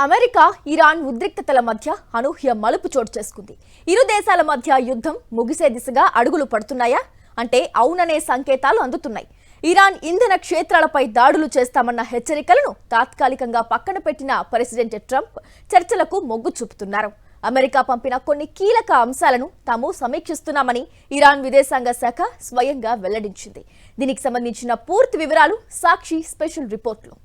America Iran ఉద్రిక్తతల మధ్య అనూహ్య మలుపు చోటు చేసుకుంది. ఇరు దేశాల మధ్య యుద్ధం ముగిసే దిశగా అడుగులు పడుతున్నాయా అంటే అవుననే సంకేతాలు అందుతున్నాయి. ఇరాన్ ఇంధన క్షేత్రాలపై దాడులు చేస్తామన్న హెచ్చరికలను తాత్కాలికంగా పక్కన పెట్టిన ప్రెసిడెంట్ ట్రంప్ చర్చలకు మొగ్గు చూపుతున్నారు. అమెరికా పంపిన కొన్ని కీలక అంశాలను తాము సమీక్షిస్తున్నామని ఇరాన్ విదేశాంగ శాఖ స్వయంగా వెల్లడించింది. దీనికి సంబంధించిన పూర్తి వివరాలు సాక్షి స్పెషల్ రిపోర్ట్లో.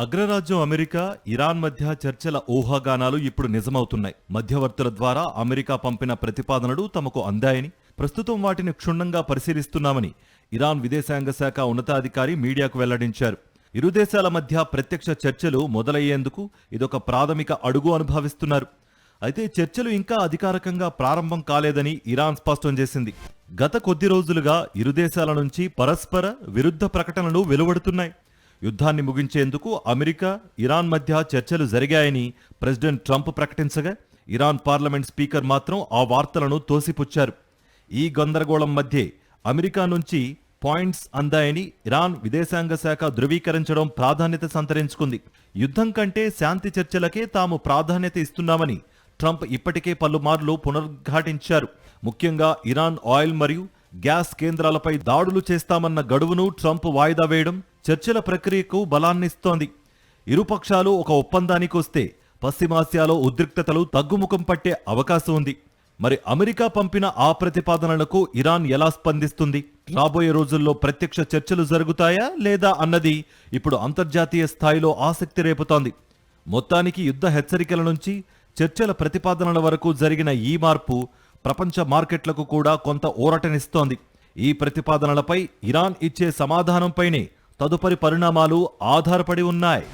అగ్రరాజ్యం అమెరికా ఇరాన్ మధ్య చర్చల ఊహాగానాలు ఇప్పుడు నిజమవుతున్నాయి. మధ్యవర్తుల ద్వారా అమెరికా పంపిన ప్రతిపాదనలు తమకు అందాయని, ప్రస్తుతం వాటిని క్షుణ్ణంగా పరిశీలిస్తున్నామని ఇరాన్ విదేశాంగ శాఖ ఉన్నతాధికారి మీడియాకు వెల్లడించారు. ఇరు దేశాల మధ్య ప్రత్యక్ష చర్చలు మొదలయ్యేందుకు ఇదొక ప్రాథమిక అడుగు అనుభవిస్తున్నారు. అయితే చర్చలు ఇంకా అధికారికంగా ప్రారంభం కాలేదని ఇరాన్ స్పష్టం చేసింది. గత కొద్ది రోజులుగా ఇరు దేశాల నుంచి పరస్పర విరుద్ధ ప్రకటనలు వెలువడుతున్నాయి. యుద్ధాన్ని ముగించేందుకు అమెరికా ఇరాన్ మధ్య చర్చలు జరిగాయని ప్రెసిడెంట్ ట్రంప్ ప్రకటించగా, ఇరాన్ పార్లమెంట్ స్పీకర్ మాత్రం ఆ వార్తలను తోసిపుచ్చారు. ఈ గందరగోళం మధ్యే అమెరికా నుంచి పాయింట్స్ అందాయని ఇరాన్ విదేశాంగ శాఖ ధృవీకరించడం ప్రాధాన్యత సంతరించుకుంది. యుద్ధం కంటే శాంతి చర్చలకే తాము ప్రాధాన్యత ఇస్తున్నామని ట్రంప్ ఇప్పటికే పలుమార్లు పునరుద్ఘాటించారు. ముఖ్యంగా ఇరాన్ ఆయిల్ మరియు గ్యాస్ కేంద్రాలపై దాడులు చేస్తామన్న గడువును ట్రంప్ వాయిదా వేయడం చర్చల ప్రక్రియకు బలాన్నిస్తోంది. ఇరుపక్షాలు ఒక ఒప్పందానికి వస్తే పశ్చిమాసియాలో ఉద్రిక్తతలు తగ్గుముఖం పట్టే అవకాశం ఉంది. మరి అమెరికా పంపిన ఆ ప్రతిపాదనలకు ఇరాన్ ఎలా స్పందిస్తుంది? రాబోయే రోజుల్లో ప్రత్యక్ష చర్చలు జరుగుతాయా లేదా అన్నది ఇప్పుడు అంతర్జాతీయ స్థాయిలో ఆసక్తి రేపుతోంది. మొత్తానికి యుద్ధ హెచ్చరికల నుంచి చర్చల ప్రతిపాదనల వరకు జరిగిన ఈ మార్పు ప్రపంచ మార్కెట్లకు కూడా కొంత ఊరటనిస్తోంది. ఈ ప్రతిపాదనలపై ఇరాన్ ఇచ్చే సమాధానంపైనే తదుపరి పరిణామాలు ఆధారపడి ఉన్నాయి.